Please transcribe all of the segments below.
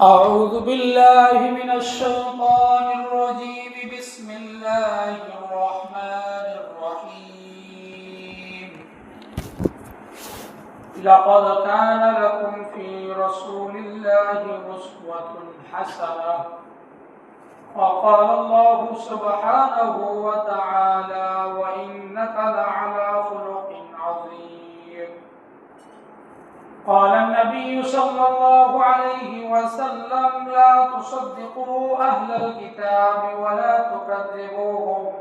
أعوذ بالله من الشيطان الرجيم بسم الله الرحمن الرحيم لقد كان لكم في رسول الله أسوة حسنة وقال الله سبحانه وتعالى وإنك لعلى خلق عظيم قال النبي صلى الله عليه وسلم لا تصدقوا أهل الكتاب ولا تكذبوهم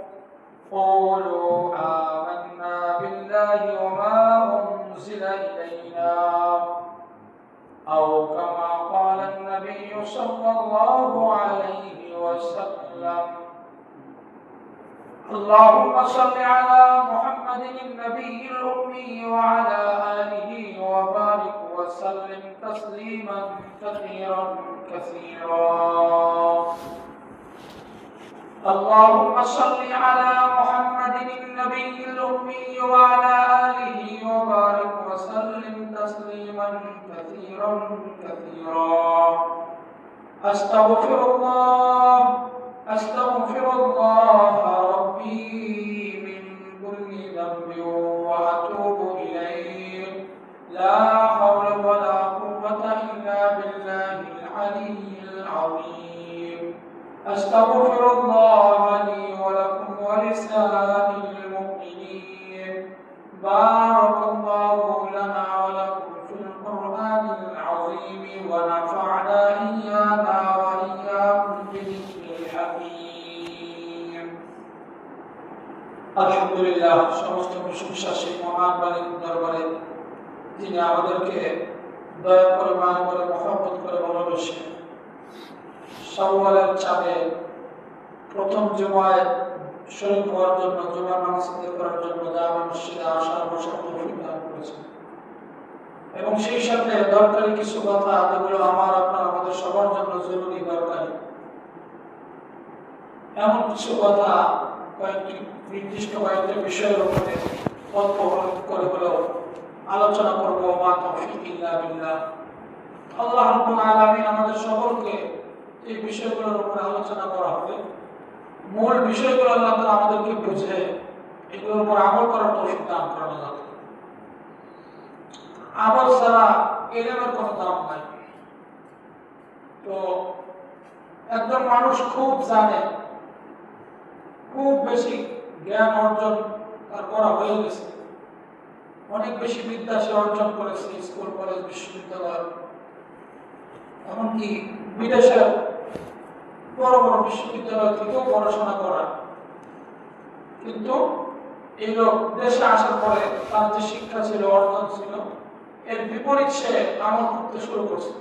قولوا آمنا بالله وما أنزل إلينا أو كما قال النبي صلى الله عليه وسلم اللهم صل على محمد النبي الأمي وعلى آله وبارك وسلم تسليما كثيرا اللهم صل على محمد النبي الأمي وعلى آله وبارك وسلم تسليما كثيرا أستغفر الله ربي من كل ذنب وأتوب إليه لا حول ولا قوة إلا بالله العلي العظيم أستغفر الله لي ولكم ولسائر المؤمنين بارك الله لنا ولكم في القرآن العظيم ونفعنا إيانا وإياكم بذكر الحكيم الحمد لله সমস্ত প্রশংসা সেই মহান মালিকের দরবারে যিনি আমাদেরকে দয়া করে মায়া করে মহব্বত করে ভালোবেসে শাওয়ালের চাঁদে প্রথম জুমায় শরীক হওয়ার জন্য জুমার নামাজ আদায় করার জন্য জামে মসজিদে আসার বসার তৌফিক দান করেছেন এবং সেই সাথে দরকারি কিছু কথা যেগুলো আমাদের সবার জন্য জরুরি দরকারি এমন কিছু কথা কয়েকটি নির্দিষ্ট কয়েকটি বিষয়ের উপরে অল্প করে হলেও আলোচনা করবো মা তৌফিক ইল্লা বিল্লাহ আল্লাহ রাব্বুল আলামিন আমাদের সকলকে এই বিষয়গুলোর উপরে আলোচনা করা হবে মূল বিষয়গুলো আল্লাহ তাআলা আমাদেরকে বুঝে এগুলোর উপর আমল করার তৌফিক দান করেন আল্লাহ আমল ছাড়া ইলমের কোনো দাম নাই তো একজন মানুষ খুব জানে খুব বেশি জ্ঞান অর্জন তার করা হয়ে গেছে অনেক বেশি বিদ্যা সে অর্জন করেছে স্কুল কলেজ বিশ্ববিদ্যালয় এমনকি বিদেশের বড় বড় বিশ্ববিদ্যালয় থেকেও পড়াশোনা করা কিন্তু এই লোক দেশে আসার পরে তার যে শিক্ষা ছিল অর্জন ছিল এর বিপরীত সে আমল করতে শুরু করছে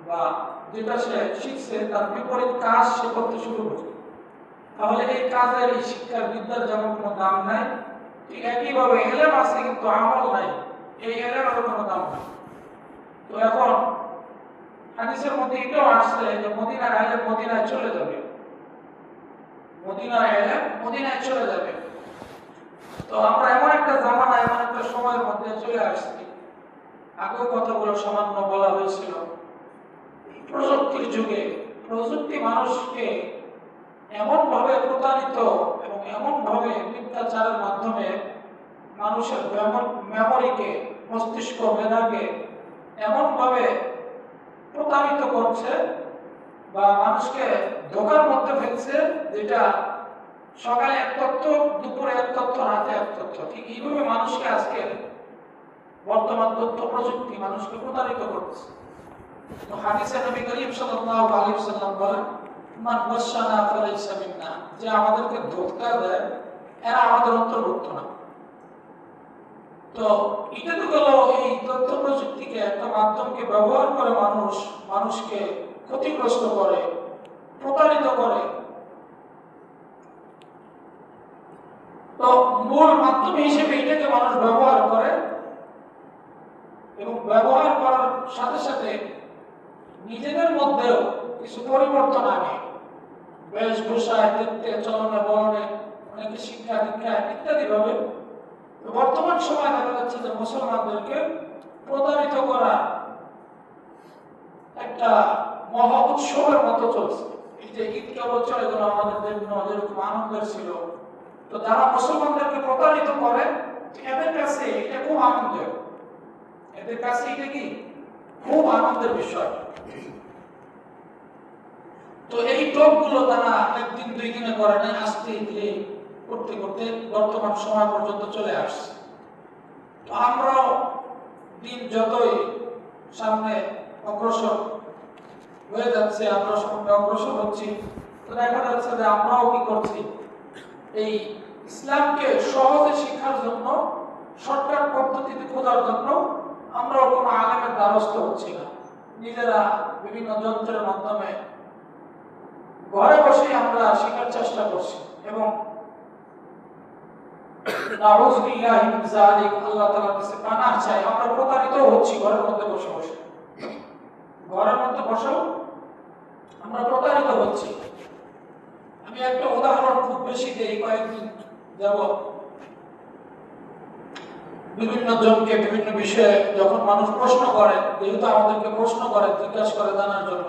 বা যেটা সে শিখছে তার বিপরীত কাজ সে করতে শুরু করছে তাহলে এই কাজের এই শিক্ষার বিদ্যার যেমন কোনো দাম নাই ঠিক একইভাবে এলেম আছে কিন্তু আমল নাই এই এলেমের কোনো দাম নাই তো এখন হাদিসের মধ্যে এটাও আসছে যে মদিনার এলেম মদিনায় চলে যাবে মদিনার এলেম মদিনায় চলে যাবে তো আমরা এমন একটা জামানা এমন একটা সময়ের মধ্যে চলে আসছি আগেও কথাগুলো সামান্য বলা হয়েছিল প্রযুক্তির যুগে প্রযুক্তি মানুষকে এমন ভাবে প্রতারিত এবং এমন ভাবে মিথ্যাচারের মাধ্যমে মানুষের মেমোরিকে মস্তিষ্ক মেধাকে এমন ভাবে প্রতারিত করছে বা মানুষকে ধোকার মধ্যে ফেলছে যেটা সকালে এক তথ্য দুপুরে এক তথ্য রাতে এক তথ্য ঠিক এইভাবে মানুষকে আজকে বর্তমান তথ্য প্রযুক্তি মানুষকে প্রতারিত করছে তো হাদিসে নবী করিম সাল্লাল্লাহু আলাইহি ওয়াসাল্লাম বলেন মান ওয়াসানা ফালাইসা মিন্না যে আমাদেরকে ধোঁকা দেয় এরা আমাদের অন্তর্ভুক্ত না তো এটা তো গেল এই তথ্য প্রযুক্তিকে একটা মাধ্যমকে ব্যবহার করে মানুষকে ক্ষতিগ্রস্ত করে প্রতারিত করে তো মূল মাধ্যম হিসেবে এটাকে মানুষ ব্যবহার করে এবং ব্যবহার করার সাথে সাথে নিজেদের মধ্যেও কিছু পরিবর্তন আনে বেশভূষায় দেখতে চলনে বলনে অনেকে শিক্ষা দীক্ষা ইত্যাদি ভাবে বর্তমান সময় দেখা যাচ্ছে যে মুসলমানদেরকে প্রতারিত করা একটা মহা উৎসবের মতো চলছে। এই যে ঈদ কেবল চলে গেল, আমাদের জন্য যেরকম আনন্দের ছিল, তো যারা মুসলমানদেরকে প্রতারিত করে এদের কাছে এটা খুব আনন্দের, এদের কাছে এটা কি খুব আনন্দের বিষয়। তো এই টোপগুলো তারা একদিন দুই দিনে করে নাই, আস্তে ধীরে করতে করতে বর্তমান সময় পর্যন্ত চলে আসছে। তো আমরাও দিন যতই সামনে অগ্রসর হয়ে যাচ্ছে, আমরা সামনে অগ্রসর হচ্ছি, তো দেখা যাচ্ছে যে আমরাও কি করছি, এই ইসলামকে সহজে শিক্ষার জন্য, শর্টকাট পদ্ধতিতে খোঁজার জন্য আমরাও কোনো আলেমের দ্বারস্থ হচ্ছি না। নিজেরা বিভিন্ন যন্ত্রের মাধ্যমে ঘরে বসে আমরা শেখার চেষ্টা করছি, এবং নাউযুবিল্লাহি মিন যালিক, আল্লাহ তাআলার কাছে পানাহ চাই, আমরা প্রতারিত হচ্ছি ঘরের মধ্যে বসে বসে, ঘরের মধ্যে বসেও আমরা প্রতারিত হচ্ছি। আমি একটা উদাহরণ খুব বেশি দেই, কয়েকদিন যাবত বিভিন্ন জনকে বিভিন্ন বিষয়ে যখন মানুষ প্রশ্ন করে, যেহেতু আমাদেরকে প্রশ্ন করে, জিজ্ঞাসা করে জানার জন্য,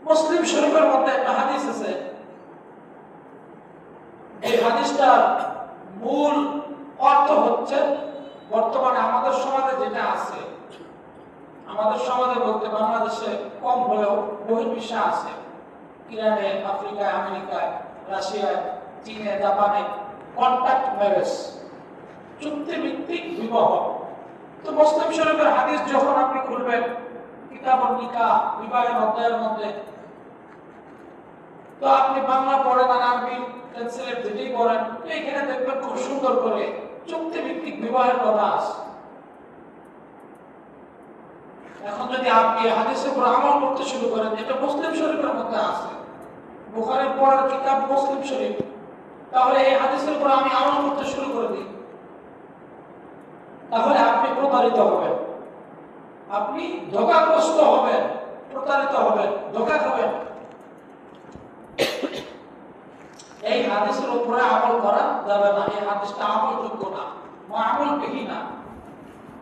মুসলিম শরীফের মধ্যে একটা হাদিস আছে, এই হাদিসটার মূল অর্থ হচ্ছে বর্তমানে আমাদের সমাজে যেটা আছে, আমাদের সমাজে বলতে বাংলাদেশে কম হলেও বহির্বিশ্বে আছে, ইরানে, আফ্রিকায়, আমেরিকায়, রাশিয়ায়, চীনে, জাপানে কন্ট্যাক্ট ম্যারেজ, চুক্তিভিত্তিক বিবাহ। তো মুসলিম শরীফের হাদিস যখন আপনি খুলবেন, কিতাবুন নিকাহ, বিবাহের অধ্যায়ের মধ্যে, তো আপনি বাংলা পড়েন আর আরবি ট্রান্সলেট যেটাই পড়েন, এইখানে দেখবেন খুব সুন্দর করে চুক্তিভিত্তিক বিবাহের কথা আছে। এখন যদি আপনি হাদিসের উপর আমল করতে শুরু করেন, যেটা মুসলিম শরীফের মধ্যে আছে, বুখারীর পরের কিতাব মুসলিম শরীফ, তাহলে এই হাদিসের উপর আমি আমল করতে শুরু করে দিই, তাহলে আপনি প্রতারিত হবেন, আপনি ধোঁকাগ্রস্ত হবেন, প্রতারিত হবেন, ধোঁকা খাবেন। এই হাদিসের উপরে আমল করা যাবে না, এই হাদিসটা আমলযোগ্য না, আমলবিহীন না।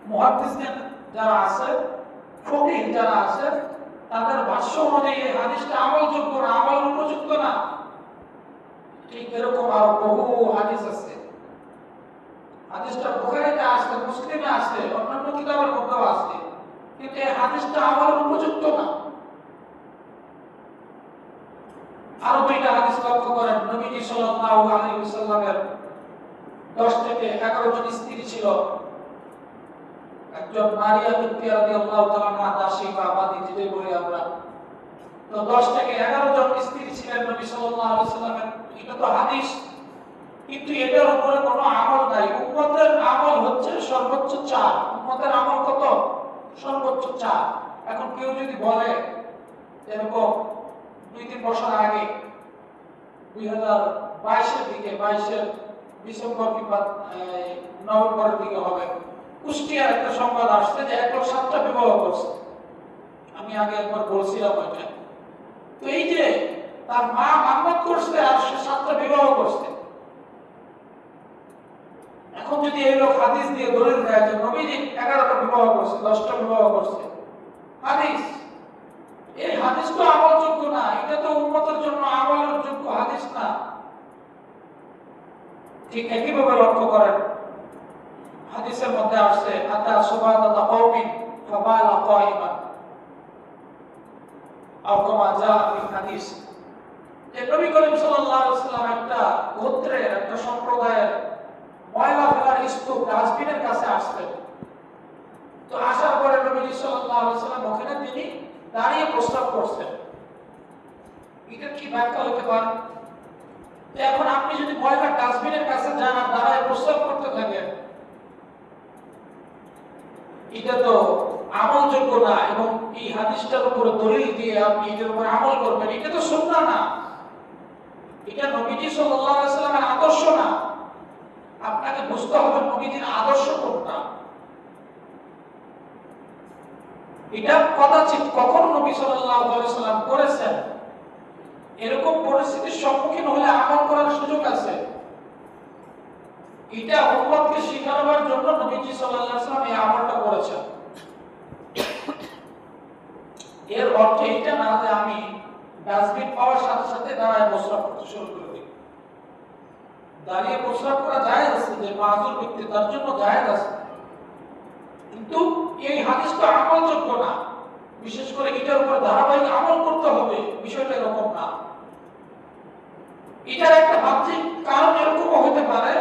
মুহাদ্দিসগণ যারা আছে, ফকিহ যারা আছে, তাদের ভাষ্য অনুযায়ী এই হাদিসটা আমলযোগ্য না, আমল উপযুক্ত না। ঠিক এরকম আরো বহু হাদিস আছে, হাদিসটা বুখারীতে আছে, মুসলিমে আছে, অন্যান্য কিতাবের মধ্যেও আছে, কিন্তু এই হাদিসটা আমলের উপযুক্ত না। আরো দুইটা হাদিস লক্ষ্য করেন, নবীজি সাল্লাল্লাহু আলাইহি ওয়াসাল্লামের 10 থেকে 11 জন স্ত্রী ছিল। একজন মারিয়া বিনতে রাদিয়াল্লাহু তাআলা আনহা, দাসী বা বাদী যেটাই বলি আমরা, তো 10 থেকে 11 জন স্ত্রী ছিলেন নবী সাল্লাল্লাহু আলাইহি ওয়াসাল্লামের। এটা তো হাদিস, কিন্তু এটার উপরে কোনো আমল নাই। উম্মতের আমল হচ্ছে সর্বোচ্চ 4, উম্মতের আমল কত? সর্বোচ্চ 4। এখন কেউ যদি বলে এরকম 2-3 বছর আগে, 2022-এর দিকে, 22-এর ডিসেম্বর কিংবা নভেম্বরের দিকে হবে, কুষ্টিয়ার একটা সংবাদ আসছে যে 1 লোক 7টা বিবাহ করছে। আমি আগে একবার বলছিলাম ওইটা। তো এই যে তার মা মান্নাত করছে আর সে 7টা বিবাহ করছে। এখন যদি এই লোক হাদিস দিয়ে দলিল দেয় যে নবীজি 11টা বিবাহ করছে, 10টা বিবাহ করছে, হাদিস, এই হাদিস তো আমলযোগ্য না, এটা তো উম্মতের জন্য আমলের যোগ্য হাদিস না। ঠিক একইভাবে লক্ষ্য করেন, হাদিসের মধ্যে আসছে, আতা সুবহানাল্লাহ কওমিন ফাবালা কাইমান, আও কামা জাআ ফিল হাদিস, যে নবী করিম সাল্লাল্লাহু আলাইহি ওয়াসাল্লাম একটা গোত্রের, একটা সম্প্রদায়ের ময়লা ফেলার স্তূপ, ডাস্টবিনের কাছে আসলেন। তো আসার পরে নবী সাল্লাল্লাহু আলাইহি ওয়াসাল্লাম ওখানে তিনি দাঁড়িয়ে প্রস্তাব করছেন। এটা কি ব্যাখ্যা হতে পারে? এখন আপনি যদি ময়লা ডাস্টবিনের কাছে যান আর দাঁড়ায় প্রস্তাব করতে থাকেন, এটা তো আমলযোগ্য না, এবং এই হাদিসটার উপরে দলিল দিয়ে আপনি এটার উপর আমল করবেন, এটা তো সুন্নাহ না, এটা নবীজি সাল্লাল্লাহু আলাইহি ওয়াসাল্লামের আদর্শ না। আপনাকে বুঝতে হবে নবীজির আদর্শ কোনটা। এটা কদাচিৎ কখন নবী সাল্লাল্লাহু আলাইহি ওয়াসাল্লাম করেছেন, এরকম পরিস্থিতির সম্মুখীন হলে আমল করার সুযোগ আছে। এটা উম্মতকে শিখানোর জন্য নবীজি সাল্লাল্লাহু আলাইহি ওয়াসাল্লাম এই আমলটা করেছেন। এর অর্থ এটা না যে আমি ডাস্টবিন পাওয়ার সাথে সাথে দাঁড়ায় প্রস্রাব করতে শুরু করে দিই। দাঁড়িয়ে প্রস্রাব করা জায়েজ আছে, যে মাযুর ব্যক্তি তার জন্য জায়েজ আছে, কিন্তু এই হাদিস তো আমলযোগ্য না। বিশেষ করে এটার উপর ধারাবাহিক আমল করতে হবে, বিষয়টা এরকম না। এটার একটা বাহ্যিক কারণ এরকমও হতে পারে,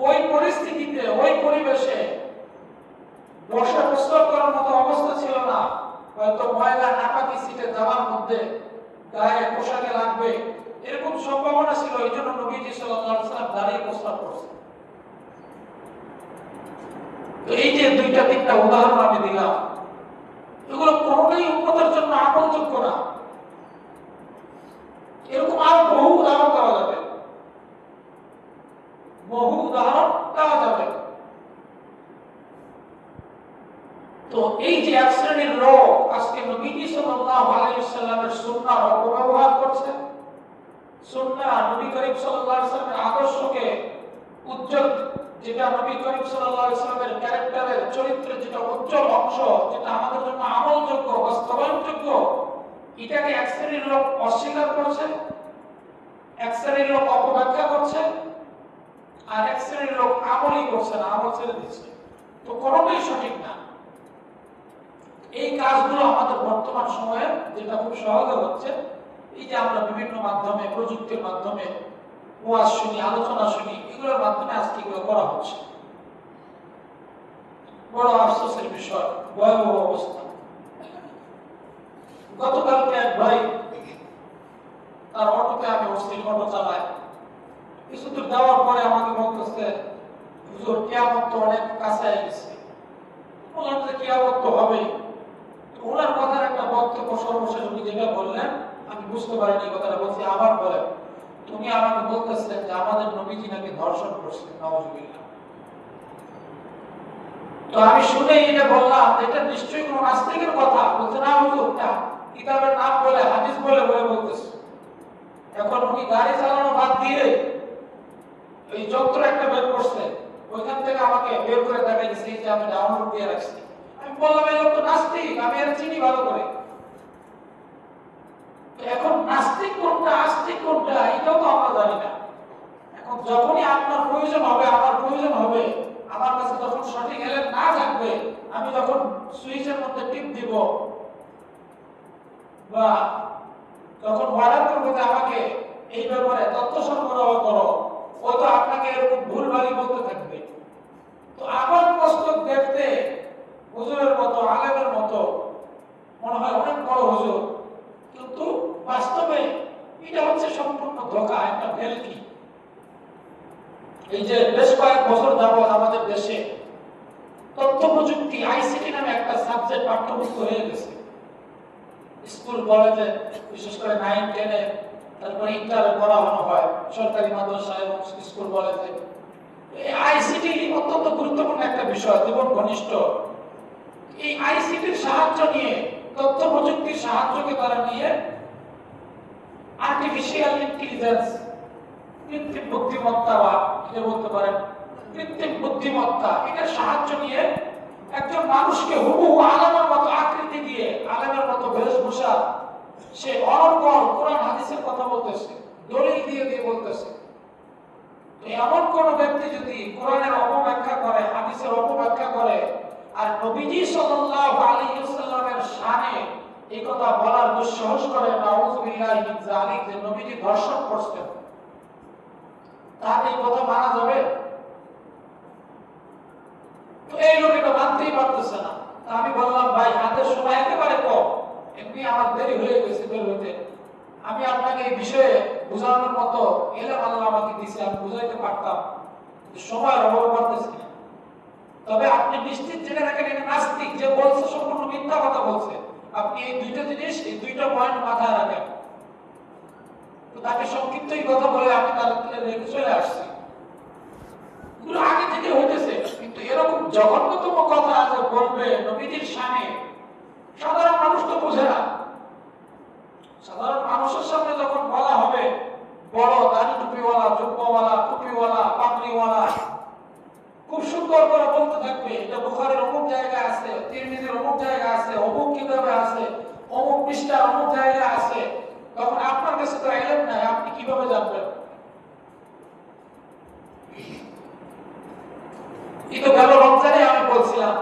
ওই পরিস্থিতিতে ওই পরিবেশে বসে প্রস্রাব করার মতো অবস্থা ছিল না, হয়তো ময়লা নাপাকি সিটে যাওয়ার মধ্যে গায়ে পোশাকে লাগবে, এরকম সম্ভাবনা ছিল। এই জন্য নবীজি সাল্লাল্লাহু আলাইহি ওয়াসাল্লাম দাঁড়িয়ে প্রস্রাব করছেন। তো এই যে দুইটা তিনটা উদাহরণ আমি দিলাম, এগুলো কোনোটাই উম্মতের জন্য আমলযোগ্য না। এরকম আরো বহু উদাহরণ দেওয়া যাবে, বহু উদাহরণ দেওয়া যাবে। তো এই যে এক শ্রেণীর লোক আজকে নবীজি সাল্লাল্লাহু আলাইহি ওয়াসাল্লামের সুন্নাহর অপব্যবহার করছে, সুন্নাহ নবী করিম সাল্লাল্লাহু আলাইহি ওয়াসাল্লামের আদর্শকে উজ্জ্বল, যেটা নবী করিম সাল্লাল্লাহু আলাইহি ওয়াসাল্লামের ক্যারেক্টারের চরিত্রের যেটা উজ্জ্বল অংশ, যেটা আমাদের জন্য আমলযোগ্য বাস্তবায়নযোগ্য, এটাকে এক শ্রেণীর লোক অস্বীকার করছে, এক শ্রেণীর লোক অপব্যাখ্যা করছে, আর এক শ্রেণীর লোক আমলই করছে না, আমল ছেড়ে দিচ্ছে। তো কোনোটাই সঠিক না। এই কাজগুলো আমাদের বর্তমান সময়ে যেটা খুব সহজে হচ্ছে, এই যে আমরা বিভিন্ন মাধ্যমে, প্রযুক্তির মাধ্যমে ওয়াজ শুনি, আলোচনা শুনি, এগুলোর মাধ্যমে আজকে এগুলো করা হচ্ছে। বড় আফসোসের বিষয়, ভয়াবহ অবস্থা। গতকালকে এক ভাই, তার অটোতে আমি উঠছি, অটো চালায়, কিছুদূর যাওয়ার পরে আমাকে বলতেছে, হুজুর কিয়ামত তো অনেক কাছে গেছে। বললাম যে কিয়ামত তো হবেই। ওনার কথার একটা বক্তব্য সর্বশেষ উনি যেটা বললেন, আমি বুঝতে পারিনি কথাটা, বলছি আবার বলেন। তুমি আমাকে বলতেছিলেন যে আমাদের নবীজি নাকি ধর্ষণ করছেন, নাউজুবিল্লাহ। তো আমি শুনে এটা বললাম, এটা নিশ্চয়ই কোনো নাস্তিকের কথা। বলছে না হুজুর, কিতাবের নাম বলে, হাদিস বলে বলে বলতেছে। এখন উনি গাড়ি চালানো বাদ দিয়ে এই যন্ত্র একটা বের করছে, ওইখান থেকে আমাকে বের করে দেখাই দিচ্ছে, যে আমি ডাউনলোড দিয়ে রাখছি। আমি বললাম এই লোক তো নাস্তিক, আমি এর চিনি ভালো করে। এখন নাস্তিক কোনটা আস্তিক কোনটা এটাও তো আমরা জানি না। এখন যখনই আপনার প্রয়োজন হবে, আমার প্রয়োজন হবে, আমার কাছে যখন সঠিক এলেন না থাকবে, আমি যখন সুইচের মধ্যে টিপ দিব বা তখন অর্ডার করবো যে আমাকে এই ব্যাপারে তথ্য সরবরাহ করো, ও তো আপনাকে এরকম ভুলভালি বলতে থাকবে। তো আমার পুস্তক দেখতে হুজুরের মতো, আলেমের মতো মনে হয়, অনেক বড় হুজুর, কিন্তু বাস্তবে এটা হচ্ছে সম্পূর্ণ ধোঁকা, একটা ভেলকি। এই যে বেশ কয়েক বছর যাবত আমাদের দেশে তথ্য প্রযুক্তি, আইসিটি নামে একটা সাবজেক্ট পাঠ্যপুস্তক হয়ে গেছে স্কুল কলেজে, বিশেষ করে 9, 10 এ, তারপরে ইন্টারে পড়ানো হয় সরকারি মাদ্রাসা এবং স্কুল কলেজে। এই আইসিটি অত্যন্ত গুরুত্বপূর্ণ একটা বিষয়, জীবন ঘনিষ্ঠ। এই আইসিটির সাহায্য নিয়ে, তথ্য প্রযুক্তির সাহায্যকে তারা নিয়ে আর্টিফিশিয়াল ইন্টেলিজেন্স, কৃত্রিম বুদ্ধিমত্তা বা এটা বলতে পারেন কৃত্রিম বুদ্ধিমত্তা, এটার সাহায্য নিয়ে একজন মানুষকে হুবহু আলেমের মতো আকৃতি দিয়ে, আলেমের মতো বেশভূষা, সে অনর্গল কোরআন হাদিসের কথা বলতেছে, দলিল দিয়ে দিয়ে বলতেছে। তো এমন কোন ব্যক্তি যদি কোরআনের অপব্যাখ্যা করে, হাদিসের অপব্যাখ্যা করে, আর নবীজি সাল্লাল্লাহু আলাইহি ওয়াসাল্লামের শানে এই কথা বলার দুঃসাহস করে, নাউযুবিল্লাহি মিন যালিক, যে নবীজি ধর্ষণ করছেন, তার এই কথা মানা যাবে? তো এই লোক এটা মানতেই পারতেছে না। আমি বললাম, ভাই হাতের সময় একেবারে কম, এমনি আমার দেরি হয়ে গেছে বের হইতে, আমি আপনাকে এই বিষয়ে বোঝানোর মতো এলেম আল্লাহ আমাকে দিয়েছে, আমি বুঝাইতে পারতাম, সময়ের অভাবে পারতেছি না। তবে আপনি নিশ্চিত জেনে রাখেন, এটা নাস্তিক, যে বলছে সম্পূর্ণ মিথ্যা কথা বলছে। আপনি এই দুইটা জিনিস, এই দুইটা পয়েন্ট মাথায় রাখেন। তো তাকে সংক্ষিপ্তই কথা বলে আমি তার রেখে চলে আসছি। এগুলো আগে থেকে হইতেছে, কিন্তু এরকম জঘন্যতম কথা যে বলবে নবীজির শানে, সাধারণ মানুষ তো বোঝে না। সাধারণ মানুষের সামনে যখন বলা হবে, বড় দাড়ি টুপিওয়ালা, জুব্বাওয়ালা, টুপিওয়ালা, পাগড়িওয়ালা, খুব সুন্দর করে বলতে থাকবে, এটা বুখারীর অমুক জায়গায় আছে, তিরমিজির অমুক জায়গায় আছে, অমুক কিতাবে আছে, অমুক পৃষ্ঠা অমুক জায়গায় আছে। তখন আপনার কাছে তো ইলম নাই, আপনি কিভাবে জানবেন? এই তো গেল রমজানে আমি বলছিলাম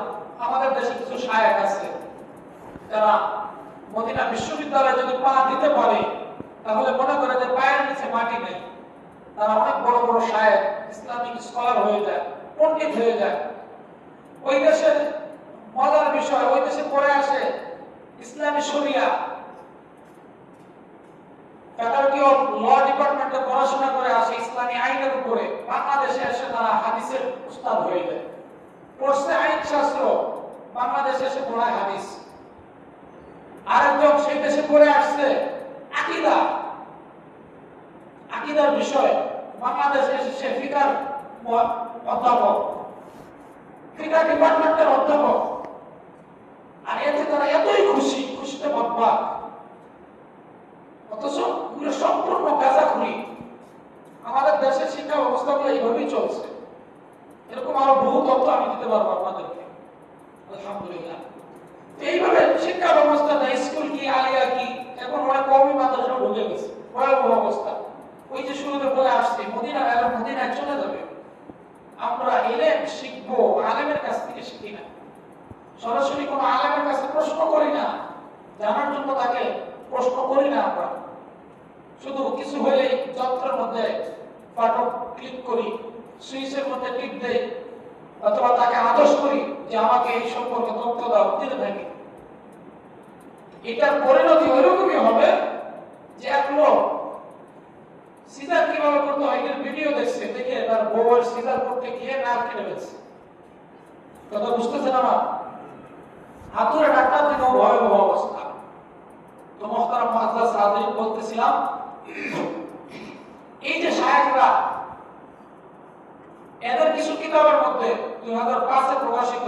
আমাদের দেশে কিছু শায়েখ আছে যারা মদিনা বিশ্ববিদ্যালয়ে যদি পা দিতে পারে তাহলে মনে করে যে পায়ের নিচে মাটি নেই। তারা অনেক বড় বড় শায়েখ, ইসলামিক স্কলার হয়ে যায়, পণ্ডিত হয়ে যায়। ওই দেশের মজার বিষয়, ওই দেশে পড়ে আসে ইসলামী শরিয়া, ফ্যাকাল্টি অফ ল ডিপার্টমেন্টে পড়াশোনা করে আসে ইসলামী আইনের উপরে। বাংলাদেশে এসে তারা হাদিসের উস্তাদ হয়ে যায়। পড়ছে আইন শাস্ত্র, বাংলাদেশে এসে পড়ায় হাদিস। আরেকজন সেই দেশে পড়ে আসছে আকীদা, আকীদার বিষয়, বাংলাদেশে এসে সে ফিকার অধ্যাপক, ফিকার ডিপার্টমেন্টের অধ্যাপক। আর এতে তারা এতই খুশি, খুশিতে বদবাক, অথচ সম্পূর্ণ গাঁজাখুরি। আমাদের দেশের শিক্ষা ব্যবস্থাগুলো এইভাবেই চলছে। এরকম আরো বহু তথ্য আমি দিতে পারবো আপনাদেরকে, আলহামদুলিল্লাহ। এইভাবে শিক্ষা ব্যবস্থাটা, স্কুল কি আলিয়া কি, এখন ওরা কওমি মাদ্রাসা ঢুকে গেছে, ভয়াবহ অবস্থা। ওই যে শুরুতে বলে আসছে মদিনায় চলে যাবে। আমরা ইলম শিখবো আলেমের কাছ থেকে, শিখি না সরাসরি কোনো আলেমের কাছে, প্রশ্ন করি না, জানার জন্য তাকে প্রশ্ন করি না। আমরা শুধু কিছু হলে যন্ত্রের মধ্যে বাটন ক্লিক করি, সুইচের মধ্যে টিপ দেই, অথবা তাকে আদেশ করি যে আমাকে এই সম্পর্কে তথ্য দাও, দিতে থাকি। এটার পরিণতি ওইরকমই হবে যে এক লোক সিজার কিভাবে করতে হয় এর ভিডিও দেখছে, দেখে তার বউয়ের সিজার করতে গিয়ে নাক কেটে ফেলছে। কথা বুঝতেছেন আমার? হাতুড়ে ডাক্তার থেকে ভয়াবহ অবস্থা। তো মুহতারাম মুআজ্জাজ হাজিরিন, বলতেছিলাম এই যে শায়েখরা, এদের কিছু কিতাবের মধ্যে 2005-এ প্রকাশিত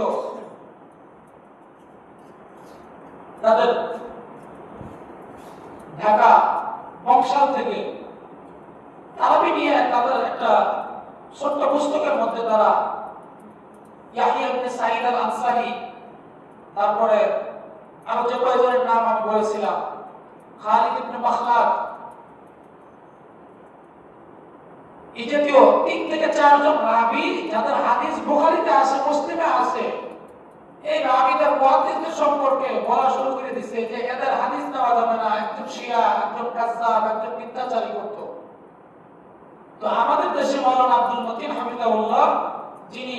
তাদের ঢাকা বংশাল থেকে তারাবি নিয়ে তাদের একটা ছোট্ট পুস্তকের মধ্যে তারা ইয়াহইয়া ইবনে সাঈদ আল আনসারী, তারপরে আরো যে কয়েকজনের নাম আমি বলেছিলাম, খালিদ ইবনে মাখলাদ, এই জাতীয় 3 থেকে 4 জন রাবী যাদের হাদিস বুখারীতে আছে, মুসলিমে আছে, এই রাবীদের মুহাদ্দিসদের সম্পর্কে বলা শুরু করে দিয়েছে যে এদের হাদিস নেওয়া যাবে না, একজন শিয়া, একজন কাযযাব, একজন মিথ্যাচারী করত। তো আমাদের দেশে মাওলানা আব্দুল মতিন হাফিজাহুল্লাহ, যিনি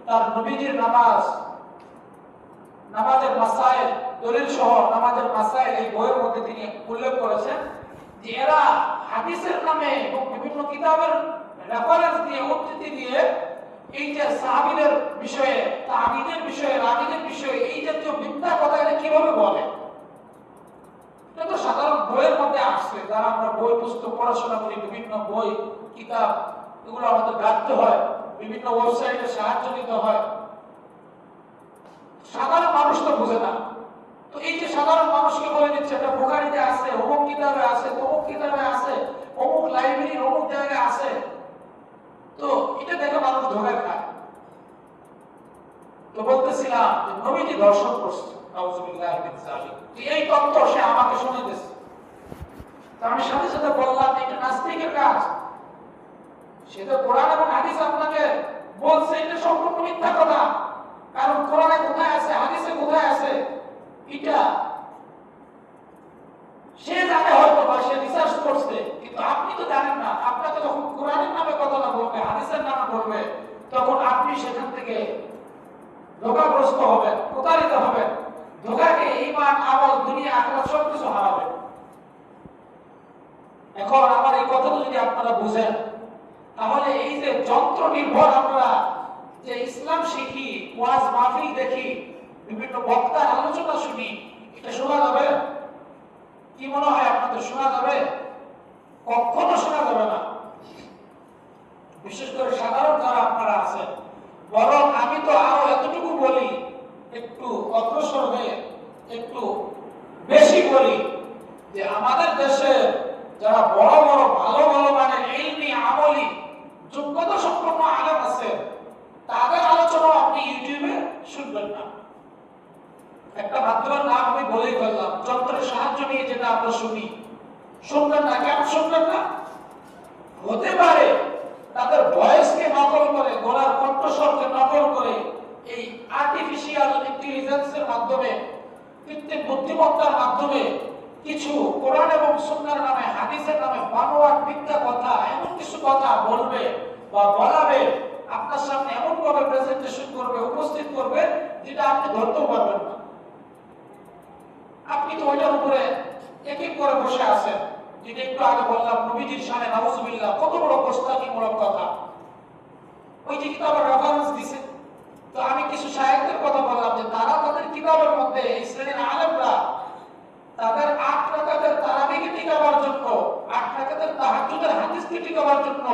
তার নবীজির নামাজের মাসাইল, দলিল সহ নামাজের মাসাইল এই বইয়ের মধ্যে তিনি উল্লেখ করেছেন যে এরা হাদিসের নামে এবং বিভিন্ন কিতাবের রেফারেন্স দিয়ে, উদ্ধৃতি দিয়ে এই যে সাহাবীদের বিষয়ে, তাবিঈদের বিষয়ে, রাবীদের বিষয়ে এই জাতীয় মিথ্যা কথা এটা কিভাবে বলে? এটা তো সাধারণ বইয়ের মধ্যে আসছে। যারা আমরা বই পুস্তক পড়াশোনা করি, বিভিন্ন বই কিতাব, এগুলো আমাদের ঘাটতে হয়, বিভিন্ন ওয়েবসাইটে সাহায্য নিতে হয়। সাধারণ মানুষ তো বুঝে না। তো এই যে সাধারণ মানুষকে বলে দিচ্ছে এটা বুখারীতে আছে, অমুক কিতাবে আছে, অমুক কিতাবে আছে, অমুক লাইব্রেরির অমুক জায়গায় আছে, তো এটা দেখে মানুষ ধোঁকা খায়। তো বলতেছিলাম যে নবীজি দর্শন করছে, নাউযুবিল্লাহি মিন যালিক। এই তত্ত্ব সে আমাকে শুনে দিয়েছে। তো আমি সাথে সাথে বললাম এটা নাস্তিকের কাজ। সে তো কোরআন এবং হাদিস আপনাকে বলছে, এটা সম্পূর্ণ মিথ্যা কথা। কারণ কোরআনে কোথায় আছে, হাদিসে কোথায় আছে, এটা সে জানে হয়তো, বা সে রিসার্চ করছে, কিন্তু আপনি তো জানেন না। আপনাকে যখন কোরআনের নামে কথাটা বলবে, হাদিসের নামে বলবে, তখন আপনি সেখান থেকে ধোঁকাগ্রস্ত হবেন, প্রতারিত হবেন, ধোঁকাকে ঈমান, আমল, দুনিয়া, আখিরাত সবকিছু হারাবেন। এখন আমার এই কথাটা যদি আপনারা বুঝেন, তাহলে এই যে যন্ত্র নির্ভর আমরা যে ইসলাম শিখি, ওয়াজ মাহফিল দেখি, বিভিন্ন বক্তার আলোচনা শুনি, এটা শোনা যাবে? কি মনে হয় আপনাদের, শোনা যাবে? কখনো শোনা যাবে না। বিশেষ করে সাধারণ যারা আপনারা আছেন। বরং আমি তো আরো এতটুকু বলি, একটু অগ্রসর হয়ে একটু বেশি বলি, যে আমাদের দেশে যারা বড় বড় ভালো ভালো মানের ইলমি, আমলি, যোগ্যতা সম্পন্ন আলেম আছে, তাদের মাধ্যমের নাম আমি বলেই ফেললাম, যন্ত্রের সাহায্য নিয়ে যেটা আমরা শুনি, শুনবেন না? কেন শুনবেন না? হতে পারে তাদের ভয়েসকে নকল করে, গলার কণ্ঠস্বরকে নকল করে এই আর্টিফিশিয়াল ইন্টেলিজেন্সের মাধ্যমে, কৃত্রিম বুদ্ধিমত্তার মাধ্যমে কিছু কোরআন এবং সুন্নাহর নামে, হাদিসের নামে বানোয়াট মিথ্যা কথা, এমন কিছু কথা বলবে বা বলাবে, আপনার সামনে এমন ভাবে প্রেজেন্টেশন করবে, উপস্থিত করবে, যেটা আপনি ধরতেও পারবেন না। আপনি তো ওইটার উপরে এক এক করে বসে আছেন। যেটা একটু আগে বললাম, নবীজির শানে নাউজুবিল্লাহ, কত বড় প্রস্তাবমূলক কথা। ওই যে কিতাবের রেফারেন্স দিছে। তো আমি কিছু শায়েখদের কথা বললাম যে তারা তাদের কিতাবের মধ্যে, এই শ্রেণীর আলেমরা তাদের 8 রাকাতের তারাবিকে টিকাবার জন্য, 8 রাকাতের তাহাজ্জুদের হাদিসকে টিকাবার জন্য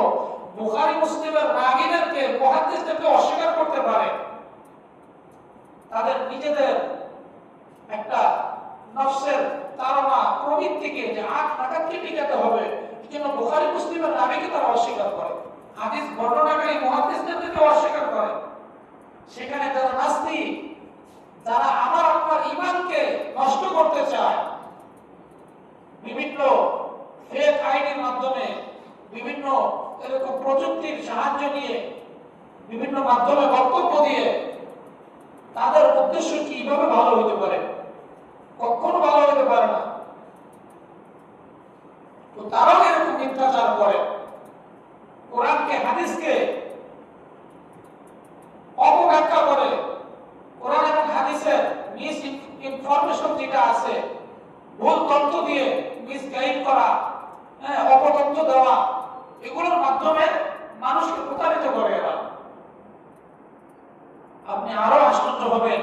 বুখারী মুসলিমের রাগীদেরকে, মুহাদ্দিসদেরকে অস্বীকার করতে পারে। তাদের নিজেদের একটা নফসের তাড়না, প্রবৃত্তিকে যে 8 রাকাতকে টিকাতে হবে, এজন্য বুখারী মুসলিমের রাগীকে তারা অস্বীকার করে, হাদিস বর্ণনাকারী মুহাদ্দিসদেরকে অস্বীকার করে। সেখানে যারা নাস্তিক, যারা আমার আপনার ঈমানকে নষ্ট করতে চায়, বিভিন্ন ফেক আইনের মাধ্যমে, বিভিন্ন এরকম প্রযুক্তির সাহায্য নিয়ে, বিভিন্ন মাধ্যমে বক্তব্য দিয়ে, তাদের উদ্দেশ্য কিভাবে ভালো হতে পারে? কখনো ভালো হতে পারে না। তো তারাও এরকম মিথ্যাচার করে, কোরআনকে, হাদিসকে অপব্যাখ্যা করে, কোরআন এবং হাদিসের মিস ইনফরমেশন যেটা আছে, ভুল তথ্য দিয়ে মিসগাইড করা, অপতথ্য দেওয়া, এগুলোর মাধ্যমে মানুষকে প্রতারিত করে এরা। আপনি আরো আশ্চর্য হবেন,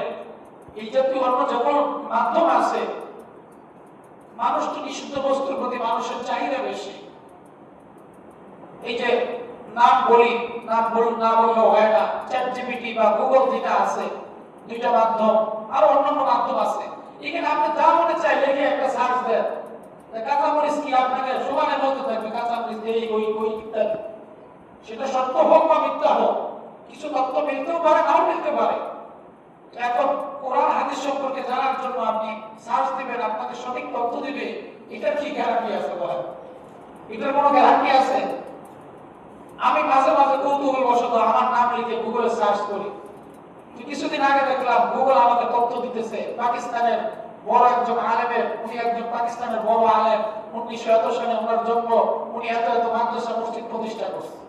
এই জাতীয় অন্য যখন মাধ্যম আছে, মানুষ তো নিষিদ্ধ বস্তুর প্রতি মানুষের চাহিদা বেশি। এই যে নাম বলি, নাম না বললেও হয় না, চ্যাটজিপিটি বা গুগল যেটা আছে, দুইটা মাধ্যম, আর অন্যান্য মাধ্যম আছে। এখানে আপনি যা মনে চাই লিখে একটা সার্চ দেন, কাঁচামরিচ কি আপনাকে সমানে বলতে থাকবে, কাঁচামরিচ এই ওই ওই ইত্যাদি। সেটা সত্য হোক বা মিথ্যা হোক, কিছু তথ্য মিলতেও পারে, নাও মিলতে পারে। এখন কোরআন হাদিস সম্পর্কে জানার জন্য আপনি সার্চ দিবেন, আপনাকে সঠিক তথ্য দিবে, এটার কি গ্যারান্টি আছে বলেন? এটার কোনো গ্যারান্টি আছে? আমি মাঝে মাঝে কৌতূহল বশত আমার নাম লিখে গুগলে সার্চ করি। কিছুদিন আগে দেখলাম গুগল আমাকে তথ্য দিতেছে পাকিস্তানের বড় একজন আলেমের, উনি একজন পাকিস্তানের বড় আলেম, 1900 সালে ওনার জন্ম, উনি এত এত মাদ্রাসা মসজিদ প্রতিষ্ঠা করছেন।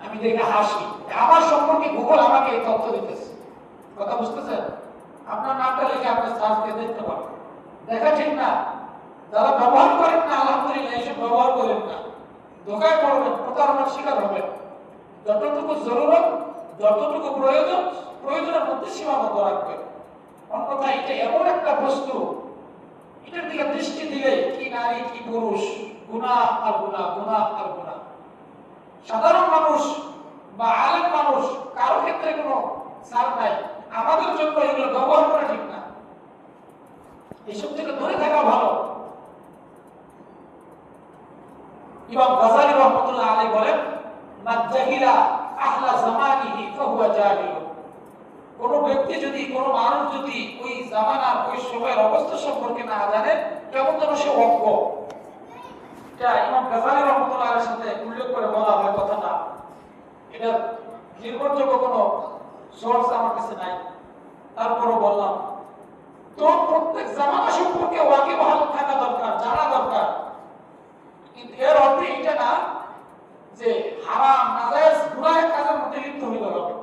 আমি দেখে হাসি, আমার সম্পর্কে গুগল আমাকে এই তথ্য দিতেছে। কথা বুঝতেছেন? আপনার নামটা লিখে আপনি সার্চ দিয়ে দেখতে পারেন। দেখা ঠিক না? যারা ব্যবহার করেন না, আলহামদুলিল্লাহ, এসব ব্যবহার করেন না, ধোকায় পড়বেন, প্রতারণার শিকার হবেন। যতটুকু জরুরত, যতটুকু প্রয়োজন, প্রয়োজনের মধ্যে সীমাবদ্ধ রাখবেন। অন্যথায় এটা এমন একটা বস্তু, এটার দিকে দৃষ্টি দিলে কি নারী কি পুরুষ, গুনাহ আর গুনাহ, গুনাহ আর গুনাহ। সাধারণ মানুষ বা আলেম মানুষ, কারো ক্ষেত্রে কোনো ছাড় নাই। আমাদের জন্য এগুলো ব্যবহার করা ঠিক না, এসব থেকে দূরে থাকা ভালো। ইমাম গাযালী রাহমাতুল্লাহ আলাইহি বলেন, মান জাহিলা আহলা জামানিহি ফাহুয়া জাহিল। কোন ব্যক্তি যদি, কোন মানুষ যদি ওই জামানার, ওই সময়ের অবস্থা সম্পর্কে না জানে, কেমন যেন সে অজ্ঞ। এটা ইমাম গাযালী রাহমাতুল্লাহ আলাইহির সাথে উল্লেখ করে বলা হয় কথাটা। এটা নির্ভরযোগ্য কোনো সোর্স আমার কাছে নাই, তারপরও বললাম। তো প্রত্যেক জামানা সম্পর্কে ওয়াকিবহাল থাকা দরকার, জানা দরকার। কিন্তু এর অর্থ এটা না যে হারাম, নাজায়েজ, গুনাহের কাজের মধ্যে লিপ্ত হইতে হবে।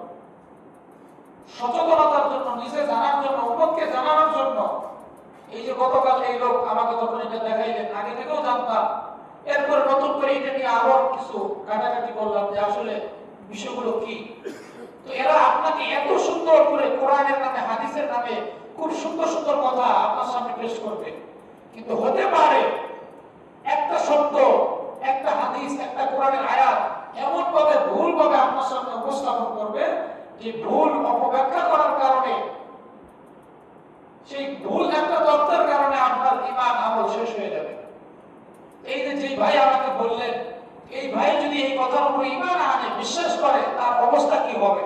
সচেতনতার জন্য, নিজে জানার জন্য, উম্মতকে জানানোর জন্য। এই যে গতকাল এই লোক আমাকে যখন এটা দেখাইলেন, আগে থেকেও জানতাম, এরপরে নতুন করে এটা নিয়ে আবার কিছু কাটাকাটি করলাম যে আসলে বিষয়গুলো কি। তো এরা আপনাকে এত সুন্দর করে কোরআনের নামে, হাদিসের নামে খুব সুন্দর সুন্দর কথা আপনার সামনে পেশ করবে, কিন্তু হতে পারে একটা শব্দ, একটা হাদিস, একটা কোরআনের আয়াত এমন ভাবে ভুল ভাবে আপনার সামনে উপস্থাপন করবে যে ভুল অপব্যাখ্যা করার কারণে, সেই ভুল একটা তত্ত্বের কারণে আপনার ঈমান আমল শেষ হয়ে যাবে। এই যে ভাই আমাকে বললেন, এই ভাই যদি এই কথার উপর ঈমান আনে, বিশ্বাস করে, তার অবস্থা কি হবে?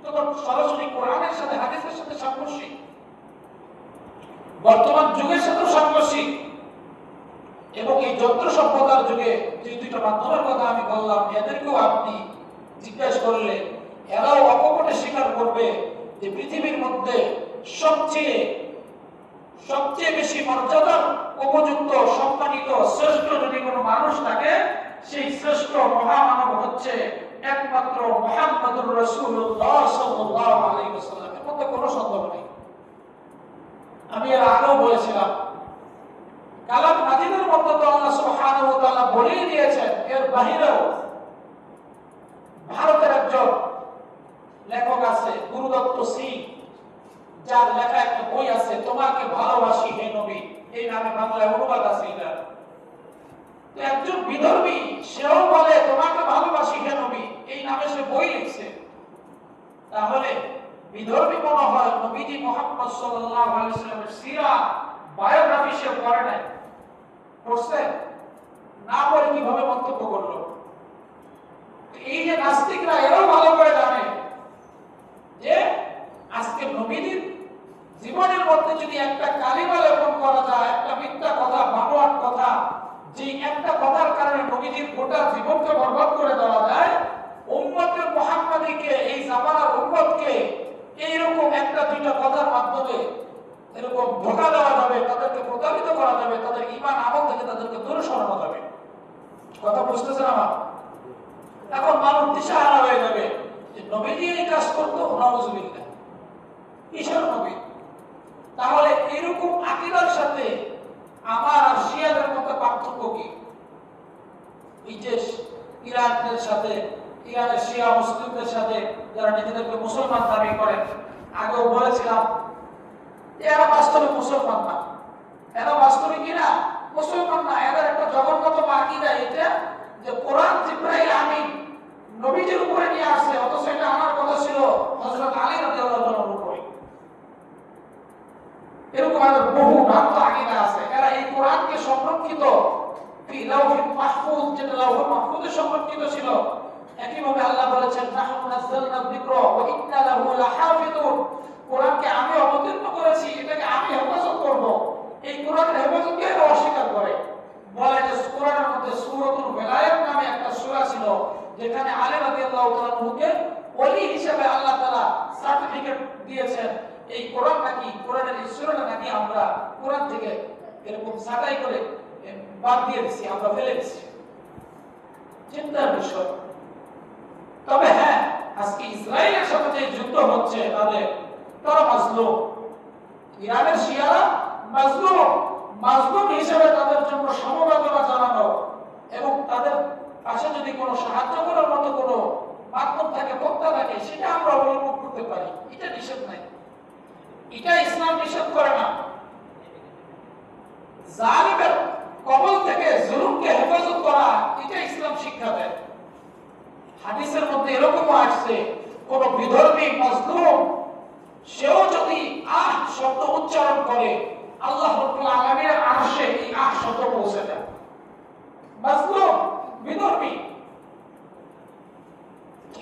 তখন সরাসরি কোরআনের সাথে, হাদিসের সাথে সাংঘর্ষিক। বর্তমান যুগের সাথে সাংঘর্ষিক। এবং এই যন্ত্র সভ্যতার যুগে যে দুইটা মাধ্যমের কথা আমি বললাম, এদেরকেও আপনি জিজ্ঞাসা করলে এরাও অকপটে স্বীকার করবে যে পৃথিবীর মধ্যে সবচেয়ে বেশি মর্যাদার উপযুক্ত, সম্মানিত, শ্রেষ্ঠ যদি কোনো মানুষ থাকে, সেই শ্রেষ্ঠ মহামানব হচ্ছে একমাত্র মুহাম্মদুর রাসূলুল্লাহ সাল্লাল্লাহু আলাইহি ওয়াসাল্লাম। এর মধ্যে কোনো সন্দেহ নেই। আমি এর আগেও বলেছিলাম, কালাম নাজিলের মধ্যে তো আল্লাহ সুবহানাহু ওয়া তাআলা বলেই দিয়েছেন। এর বাহিরেও ভারতের একজন লেখক আছে, গুরুদত্ত সিং, যার লেখা একটা বই আছে, তোমাকে ভালোবাসি হে নবী, এই নামে বাংলায় অনুবাদ আছে। এটা তো একজন বিধর্মী, সেও বলে তোমাকে ভালোবাসি হে নবী, এই নামে সে বই লিখছে। তাহলে বিধর্মী মনে হয় নবীজি মুহাম্মদ সাল্লাল্লাহু আলাইহি ওয়াসাল্লামের সিরাত বায়োগ্রাফি সে পড়ে নাই, পড়ছে না, পড়ে কিভাবে মন্তব্য করলো? এই যে নাস্তিকরা, এরাও ভালো করে জানে যে আজকে নবীজির জীবনের মধ্যে যদি একটা কালিমা লেপন করা যায়, একটা মিথ্যা কথা, বানোয়াট কথা, যে একটা কথার কারণে নবীজির গোটা জীবনকে বরবাদ করে দেওয়া যায়, উম্মতের মুহাম্মাদীকে, এই জামানার উম্মতকে এইরকম একটা দুইটা কথার মাধ্যমে এরকম ধোঁকা দেওয়া যাবে, তাদেরকে প্রতারিত করা যাবে, তাদের ঈমান আমল থেকে তাদেরকে দূরে সরানো যাবে। কথা বুঝতেছেন আমার? এখন মানুষ দিশাহারা হয়ে যাবে যে নবীজি এই কাজ করতো, নাউযুবিল্লাহ, কিসের নবী? তাহলে এরকম আকীদার সাথে আমার আর শিয়াদের মধ্যে পার্থক্য কি? এই যে ইরানের সাথে, ইরানের শিয়া মুসলিমদের সাথে যারা নিজেদেরকে মুসলমান দাবি করে, আগেও বলেছিলাম এরা বাস্তবে মুসলমান না। এরা বাস্তবে কি না? মুসলমান না। এদের একটা জগন্নাথ আকীদা এটা যে কোরআন জিবরাইল আমিন নবীজির উপরে নিয়ে আসছে, অথচ এটা আমার কথা ছিল হযরত আলী রাদিয়াল্লাহু তাআলার উপরে। এরকম আরো বহু ভ্রান্ত আকীদা আছে। এরা এই কোরআনকে সংরক্ষিত ফি লাওহিল মাহফুজ, যেটা লাওহুল মাহফুজে সংরক্ষিত ছিল, একইভাবে আল্লাহ বলেছেন নাহনু নাযালনা যিকরা ওয়া ইন্না লাহু লাহাফিজুন, কোরআনকে আমি অবতীর্ণ করেছি, এটাকে আমি হেফাজত করব। এই কোরআনের হেফাজতকে এরা অস্বীকার করে, বলে যে কোরআনের মধ্যে সূরাতুল ওয়ালায়াত নামে একটা সূরা ছিল, যেখানে আলী রাদিয়াল্লাহু তাআলা নুকে ওলি হিসেবে আল্লাহ তাআলা সার্টিফিকেট দিয়েছেন। এই কোরআন নাকি, কোরআনের এই সূরাটা নাকি আমরা কোরআন থেকে এরকম ছাঁটাই করে বাদ দিয়ে দিছি, আমরা ফেলে দিছি। চিন্তার বিষয়। তবে হ্যাঁ, আজকে ইসরায়েলের সাথে যে যুদ্ধ হচ্ছে, তারা মাজলুম। ইরানের শিয়ারা মাজলুম। মাজলুম হিসেবে তাদের জন্য সমবেদনা জানানো এবং তাদের পাশে যদি কোনো সাহায্য করার মতো কোনো মাধ্যম থাকে, বক্তা থাকে, সেটা আমরা অবলম্বন করতে পারি। এটা নিষেধ নাই, এটা ইসলাম নিষেধ করে না। জালিমের কবল থেকে জুলুমকে হেফাজত করা, এটা ইসলাম শিক্ষা দেয়। হাদিসের মধ্যে এরকম আসছে, কোন বিধর্মী মাজলুম সেও যদি আহ শব্দ উচ্চারণ করে, আল্লাহ রাব্বুল আলামিনের আরশে এই আহ শব্দ পৌঁছে যায়। মাজলুম, বিধর্মী।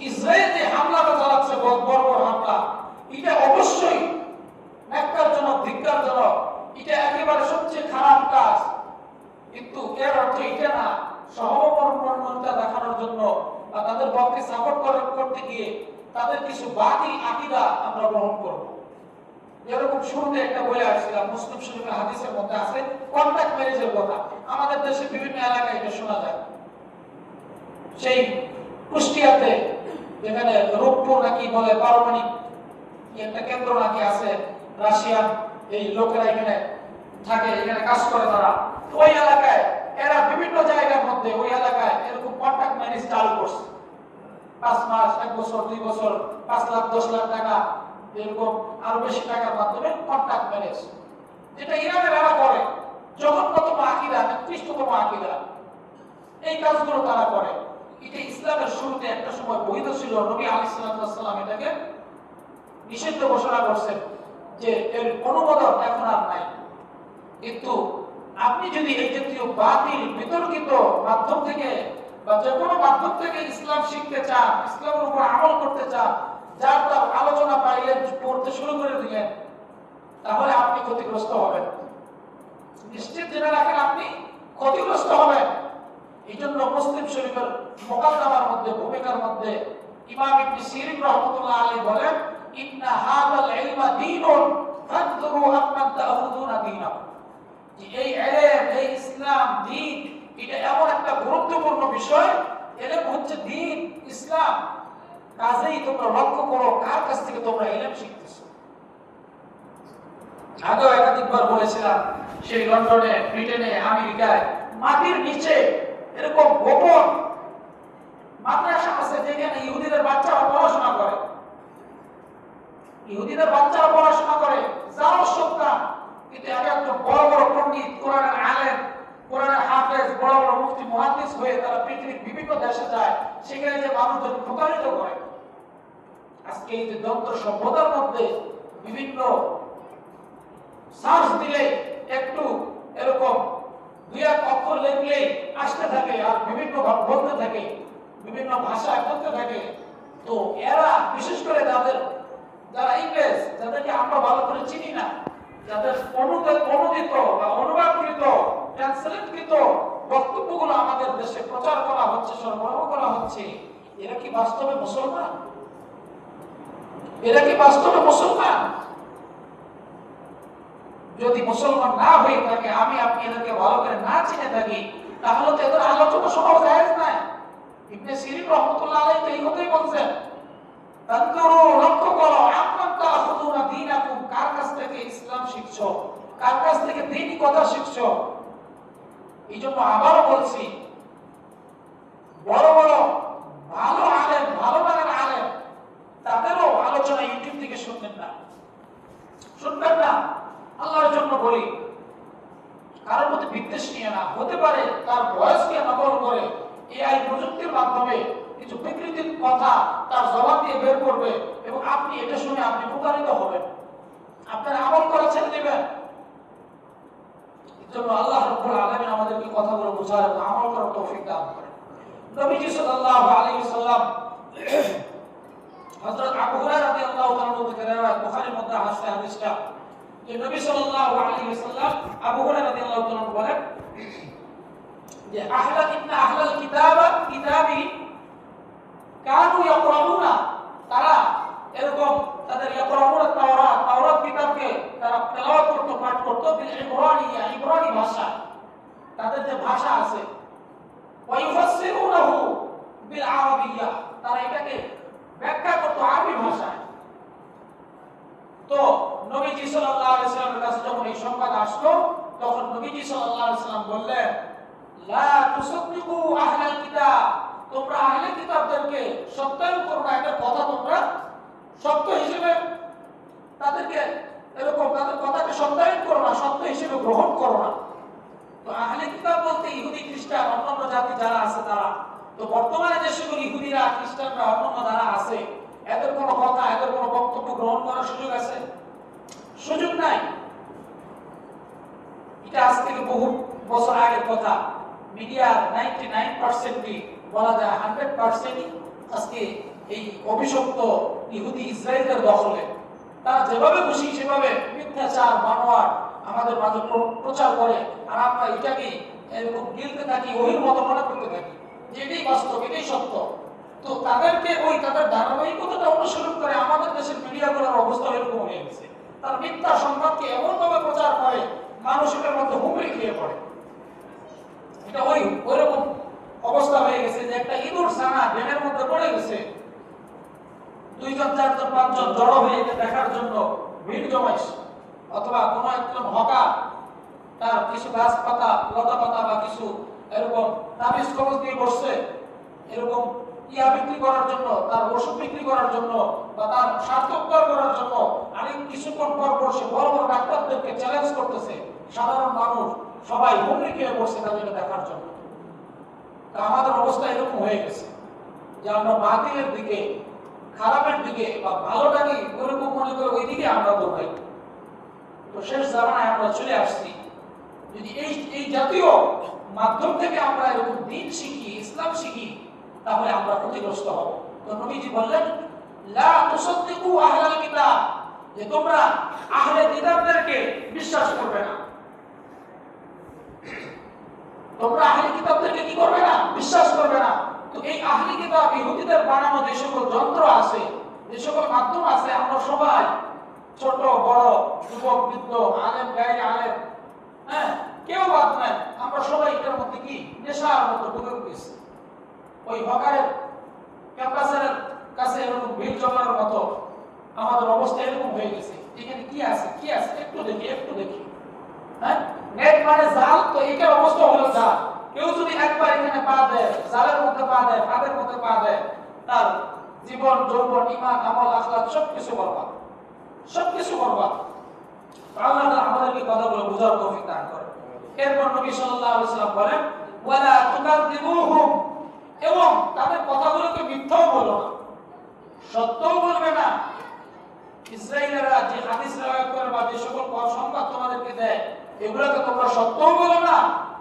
ইসরায়েল যে হামলাটা চালাচ্ছে, বর্বর হামলা, এটা অবশ্যই ন্যাক্কারজনক, ধিক্কারজনক, এটা একেবারে সবচেয়ে খারাপ কাজ। কিন্তু এর অর্থ এটা না সহমর্মিতা দেখানোর জন্য বা তাদের পক্ষে সাপোর্ট করতে গিয়ে তাদের কিছু বাতিল আকীদা আমরা গ্রহণ করব। যেরকম শুরুতে একটা বলে আসছিলাম, মুসলিম শরীফের হাদিসের মধ্যে আছে কন্টাক্ট ম্যারেজের কথা। আমাদের দেশে বিভিন্ন এলাকায় এটা শোনা যায়। সেই কুষ্টিয়াতে যেখানে রূপপুর নাকি বলে পারমাণবিক একটা কেন্দ্র নাকি আছে, রাশিয়ান এই লোকেরা এখানে থাকে, এখানে কাজ করে তারা। ওই এলাকায় এরা বিভিন্ন জায়গার মধ্যে ওই এলাকায় এরকম কন্টাক্ট ম্যারেজ চালু করছে। 5 মাস, 1 বছর, 2 বছর, 5 লাখ 10 লাখ টাকা, এরকম আরো বেশি টাকার মাধ্যমে কন্টাক্ট ম্যারেজ, যেটা ইরানের এরা করে। জঘন্যতম আকীদা, নিকৃষ্টতম আকীদা, এই কাজগুলো তারা করে। এটা ইসলামের শুরুতে একটা সময় বৈধ ছিল। নবী আলাইহিস সালাম এটাকে নিষিদ্ধ ঘোষণা করছেন যে এর অনুমোদন এখন আর নাই। কিন্তু আপনি যদি এই জাতীয় বাতিল বিতর্কিত মাধ্যম থেকে বা যে কোনো মাধ্যম থেকে ইসলাম শিখতে চান, ইসলামের উপর আমল করতে চান, যার তার আলোচনা পাইলে পড়তে শুরু করে দিলেন, তাহলে আপনি ক্ষতিগ্রস্ত হবেন। নিশ্চিত জেনে রাখেন আপনি ক্ষতিগ্রস্ত হবেন। এই জন্য মুসলিম শরীফের মুকাদ্দামার মধ্যে, ভূমিকার মধ্যে ইমাম ইবনে সিরিন রাহমাতুল্লাহ আলাইহি বলেন, ইন্না হাযাল ইলমা দীনুন ফাদরু আম্মান তাখুযুনা দীনাকুম। এই ইলম, এই ইসলাম, দ্বীন, এটা এমন একটা গুরুত্বপূর্ণ বিষয়। ইলম হচ্ছে দ্বীন, ইসলাম। কাজেই তোমরা লক্ষ্য করো কার কাছ থেকে তোমরা ইলম শিখতেছো। আগেও একাধিকবার বলেছিলাম, সেই লন্ডনে, ব্রিটেনে, আমেরিকায় মাটির নিচে এরকম গোপন মাদ্রাসা আছে যেখানে ইহুদিদের বাচ্চারা পড়াশোনা করে। ইহুদিদের বাচ্চারা পড়াশোনা করে, যাও সন্তান, কিন্তু একজন বড় বড় পণ্ডিত, কোরআনের আলেম, কোরআনের হাফেজ, বড় বড় মুফতি মুহাদ্দিস হয়ে তারা পৃথিবীর বিভিন্ন দেশে যায়, সেখানে যে মানুষজন প্রতারিত করে। আজকে এই যে যন্ত্র সভ্যতার মধ্যে বিভিন্ন সার্চ দিলে একটু এরকম দুই এক অক্ষর লিখলেই আসতে থাকে, আর বিভিন্ন ভাব বলতে থাকে, বিভিন্ন ভাষা করতে থাকে। তো এরা বিশেষ করে তাদের যারা ইংরেজ, যাদেরকে আমরা ভালো করে চিনি না, যাদের অনুদিত বা অনুবাদকৃত, ট্রান্সলেটকৃত বক্তব্যগুলো আমাদের দেশে প্রচার করা হচ্ছে, সরবরাহ করা হচ্ছে, এরা কি বাস্তবে মুসলমান? এরা কি বাস্তবে মুসলমান? যদি মুসলমান না হয়ে থাকে, আমি আপনি এদেরকে ভালো করে না চিনে থাকি, তাহলে তো এদের আলোচনা শোনা জায়েজ নাই। ইবনে সিরিন রাহমাতুল্লাহ আলাইহি তো এই কথাই বলছেন, তানজুরু, লক্ষ্য করো, আম্মান তাখুযুনা দীনাকুম, কার কাছ থেকে ইসলাম শিখছো, কার কাছ থেকে দ্বীনি কথা শিখছো। এই জন্য আবারও বলছি, বড় বড় ভালো আলেম, ভালো মানের আলেম, তাদেরও আলোচনা ইউটিউব থেকে শুনবেন না, শুনবেন না। আল্লাহর জন্য বলি, কারোর প্রতি বিদ্বেষ নিয়ে না। হতে পারে তার বয়সকে নকল করে এআই প্রযুক্তির মাধ্যমে কিছু বিকৃতির কথা তার জবাব দিয়ে বের করবে, এবং আপনি এটা শুনে আপনি প্রতারিত হবেন, আপনার আমল করা ছেড়ে দেবেন। এজন্য আল্লাহ রাব্বুল আলামিন আমাদেরকে কথাগুলো বোঝার এবং আমল করার তৌফিক দান করেন। নবীজি সাল্লাল্লাহু আলাইহি ওয়াসাল্লাম, হযরত আবু হুরায়রা রাদিয়াল্লাহু তাআলা থেকে riwayat, বুখারীর মধ্যে আছে হাদিসটা, যে নবী সাল্লাল্লাহু আলাইহি ওয়াসাল্লাম, আবু হুরায়রা রাদিয়াল্লাহু তাআলা বলেন যে আহলাল কিতাবি কানু ইয়াকরাউনা, তারা এরকম তাদের ইয়াকরাউনা তাওরাত কিতাবকে তারা তেলাওয়াত করতে, পাঠ করতে বিল ইবরানিয়া, ইবরানি ভাষা, তাদের যে ভাষা আছে, ওয়া ইউফাসসিরুনাহু বিল আরাবিয়া, তারা এটাকে ব্যাখ্যা করত আরবি ভাষায়। তো নবীজি সাল্লাল্লাহু আলাইহি ওয়াসাল্লামের কাছে যখন এই সংবাদ আসলো, তখন নবীজি সাল্লাল্লাহু আলাইহি ওয়াসাল্লাম বললেন, লা তুসাদ্দিকু আহলাল কিতাব, তোমরা আহলে কিতাবদেরকে সত্যায়ন করো না, এটা কথা তোমরা সত্য হিসেবে তাদেরকে এরকম তাদের কথাকে সত্যায়ন করো না, সত্য হিসেবে গ্রহণ করো না। তো আহলে কিতাব বলতে ইহুদি, খ্রিস্টান, অন্যান্য জাতি যারা আছে তারা। তো বর্তমানে যে সকল ইহুদিরা, খ্রিস্টানরা, অন্যান্য যারা আছে, এদের কোনো কথা, এদের কোনো বক্তব্য গ্রহণ করার সুযোগ আছে? সুযোগ নাই। এটা আজ থেকে বহু বছর আগের কথা। মিডিয়ার 99%ই বলা যায় 100%ই আজকে এই অভিশপ্ত ইহুদি ইসরায়েলের দখলে। তারা যেভাবে খুশি সেভাবে মিথ্যাচার, বানোয়ার আমাদের মাঝে প্রচার করে, আর আমরা এটাকে এরকম গিলতে থাকি, ওহির মতো মনে করতে থাকি যে এটাই বাস্তব, এটাই সত্য। তো তাদেরকে ওই তাদের ধারাবাহিকতাটা অনুসরণ করে আমাদের দেশের মিডিয়াগুলোর অবস্থা এরকম হয়ে গেছে। তার মিথ্যা সংবাদকে এমনভাবে প্রচার করে, মানুষের মধ্যে হুমড়ি খেয়ে পড়ে। এটা ওইরকম অবস্থা হয়ে গেছে যে একটা ইঁদুর ছানা ড্রেনের মধ্যে পড়ে গেছে, 2 জন 4 জন 5 জন জড়ো হয়ে এটা দেখার জন্য ভিড় জমাইছে। অথবা কোনো একজন হকার তার কিছু গাছপাতা, লতা পাতা বা কিছু এরকম তাবিজ কবজ দিয়ে বসছে, এরকম ইয়া বিক্রি করার জন্য, তার ওষুধ বিক্রি করার জন্য, বা তার স্বার্থোদ্ধার করার জন্য। অনেক কিছুক্ষণ পর পর সে বড় বড় ডাক্তারদেরকে চ্যালেঞ্জ করতেছে। সাধারণ মানুষ সবাই হুমড়ি খেয়ে পড়ছে তাদেরকে দেখার জন্য। তা আমাদের অবস্থা এরকম হয়ে গেছে যে আমরা বাতিলের দিকে, খারাপের দিকে বা ভালোটাকে ওরকম মনে করে ওই দিকে আমরা দৌড়াই। তো শেষ জামানায় আমরা চলে আসছি। যদি এই জাতীয় মাধ্যম থেকে আমরা এরকম দ্বীন শিখি, ইসলাম শিখি, তাহলে আমরা ক্ষতিগ্রস্ত হব। তো নবীজি বললেন, লা তুসাদ্দিকু আহলাল কিতাব, যে তোমরা আহলে কিতাবদেরকে বিশ্বাস করবে না, তোমরা আহলে কিতাবদেরকে কি করবে না, বিশ্বাস করবে না। তো এই আহলে কিতাব ইহুদিদের বানানো যে সকল যন্ত্র আছে, যে সকল মাধ্যম আছে, আমরা সবাই ছোট বড় যুবক বৃদ্ধ আলেম গায়রে আলেম, হ্যাঁ, কেউ বাদ নাই, আমরা সবাই এটার মধ্যে কি নেশার মতো ঢুকে গেছি। ওই হকারের ক্যাম্পাসের কাছে এরকম ভিড় জমানোর মতো আমাদের অবস্থা এরকম হয়ে গেছে। এখানে কি আছে কি আছে একটু দেখি একটু দেখি, হ্যাঁ, নেট মানে জাল, তো এটার অবস্থা হলো জাল। কেউ যদি একবার এখানে পা দেয়, জালের মধ্যে পা দেয়, ফাঁদের মধ্যে পা দেয়, তার জীবন যৌবন ঈমান আমল আখলাক সবকিছু বরবাদ, সবকিছু বরবাদ। আল্লাহ তাআলা আমাদেরকে কথাগুলো বোঝার তৌফিক দান করেন। এরপর নবী সাল্লাল্লাহু আলাইহি ওয়াসাল্লাম বলেন ওয়ালা তুকাযযিবুহুম, এবং তাদের কথাগুলোকে মিথ্যাও বলো না, সত্যও বলবে না। ইসরাঈলীরা যে হাদিস রওয়ায়াত করে বা যে সকল সংবাদ তোমাদেরকে দেয়, এগুলোকে তোমরা সত্যও বলো না,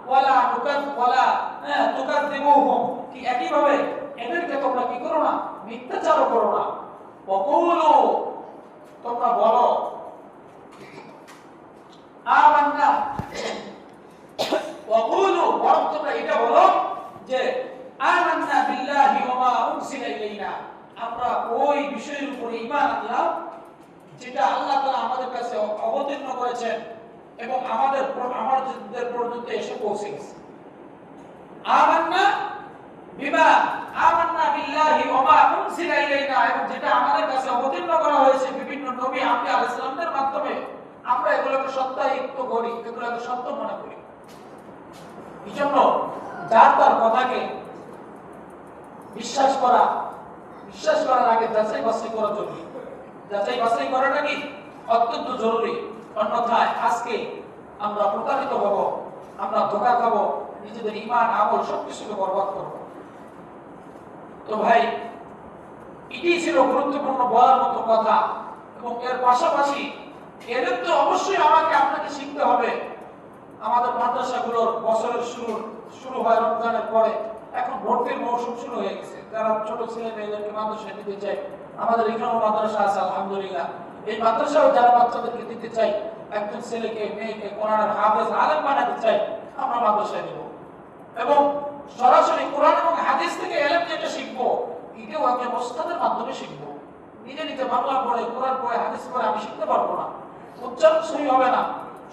ওয়ালা তুকাযযিবুহুম, কি একই ভাবে এদেরকে তোমরা কি করো না, মিথ্যাচারও করো না। ওয়াকুলু, তোমরা বলো আমান্না, ওয়াকুলু, বরং তোমরা এটা বলো যে আমান্না বিল্লাহি ওয়া মা উনসিলা ইলাইনা, আমরা ওই বিষয়ের উপরে ঈমান আনলাম যেটা আল্লাহ তাআলা আমাদের কাছে অবতীর্ণ করেছেন এবং আমাদের পর্যন্ত এসে পৌঁছে গেছে। আমান্না বিমা, আমান্না বিল্লাহি ওয়া মা উনসিলা ইলাইনা, এবং যেটা আমাদের কাছে অবতীর্ণ করা হয়েছে বিভিন্ন নবী আম্বিয়া আলাইহিস সালামদের মাধ্যমে, আমরা এগুলোকে সত্যায়িত করি, এগুলোকে সত্য মনে করি। এই জন্য যার তার কথাকে বিশ্বাস করার আগে যাচাই বাছাই করা জরুরি। যাচাই বাছাই করাটা কি অত্যন্ত জরুরি, অন্যথায় আজকে আমরা প্রতারিত হব, আমরা ধোঁকা খাবো, নিজেদের ঈমান আমল সবকিছুকে বরবাদ করব। তো ভাই, এটি ছিল গুরুত্বপূর্ণ বলার মতো কথা। এবং এর পাশাপাশি এদের তো অবশ্যই আমাকে আপনাকে শিখতে হবে। আমাদের মাদ্রাসাগুলোর বছরের শুরু হয় রমজানের পরে, এখন ভর্তির মৌসুম শুরু হয়ে গেছে। যারা ছোট ছেলে মেয়েদেরকে মাদ্রাসায় দিতে চাই, আমাদের এখানেও মাদ্রাসা আছে আলহামদুলিল্লাহ। এই মাদ্রাসাও যারা বাচ্চাদেরকে দিতে চাই, একজন ছেলেকে মেয়েকে কোরআনের হাফেজ আলেম বানাতে চাই, আমরা মাদ্রাসায় দেব। এবং সরাসরি কোরআন এবং হাদিস থেকে ইলম যেটা শিখবো, এটাও একজন ওস্তাদের মাধ্যমে শিখবো। নিজে নিজে বাংলা পড়ে কোরআন পড়ে হাদিস পড়ে আমি শিখতে পারবো না, উচ্চারণ সহি হবে না,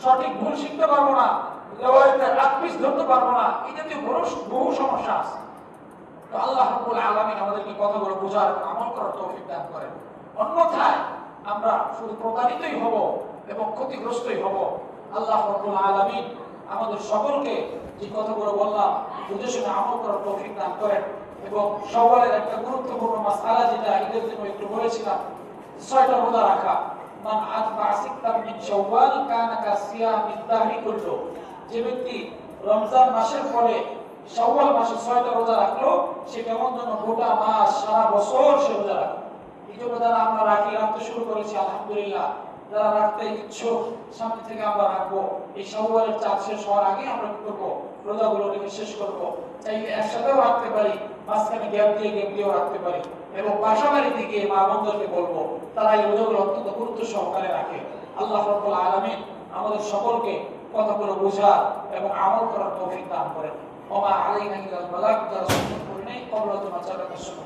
সঠিক ভুল শিখতে পারবো না, রিওয়ায়াতের আকপিস ধরতে পারবো না, এই জাতীয় বহু সমস্যা আছে। তো আল্লাহ রাব্বুল আলামিন আমাদেরকে কথাগুলো বোঝার আমল করার তৌফিক দান করেন। অন্যথায় আমরা শুধু প্রতারিতই হব এবং ক্ষতিগ্রস্তই হব। আল্লাহ রাব্বুল আলামিন আমাদের সকলকে যে কথাগুলো বললাম বুঝে শুনে আমল করার তৌফিক দান করেন। এবং সওয়ালের একটা গুরুত্বপূর্ণ মাসআলা, যেটা ঈদের জন্য একটু বলেছিলাম, 6টা রোজা রাখা। মান আতবা সিত্তাম মিন শাওয়াল কানা কাসিয়ামিদ দাহরি কুল্লু, যে ব্যক্তি রমজান মাসের পরে শাওয়াল মাসে 6টা রোজা রাখলো, সে কেমন যেন গোটা মাস সারা বছর সে রোজা রাখলো। এই জন্য যারা আমরা রাখতে শুরু করেছি আলহামদুলিল্লাহ, যারা রাখতে ইচ্ছুক সামনে থেকে আমরা রাখবো। এই শাওয়ালের চাঁদ শেষ হওয়ার আগে আমরা কি করবো, রোজাগুলো রেখে শেষ করবো। চাইলে একসাথেও রাখতে পারি, মাঝখানে গ্যাপ দিয়েও রাখতে পারি। এবং বাসাবাড়ি থেকে মা বোনদেরকে বলবো তারা এই রোজাগুলো অত্যন্ত গুরুত্ব সহকারে রাখে। আল্লাহ রাব্বুল আলামিন আমাদের সকলকে কথাগুলো বোঝার এবং আমল করার তৌফিক দান করেন। ওমা আলাইনা ইল্লাল বালাগ, যারা সুন্নাত পড়ে নেই কবরত মাচার কথা শুনো।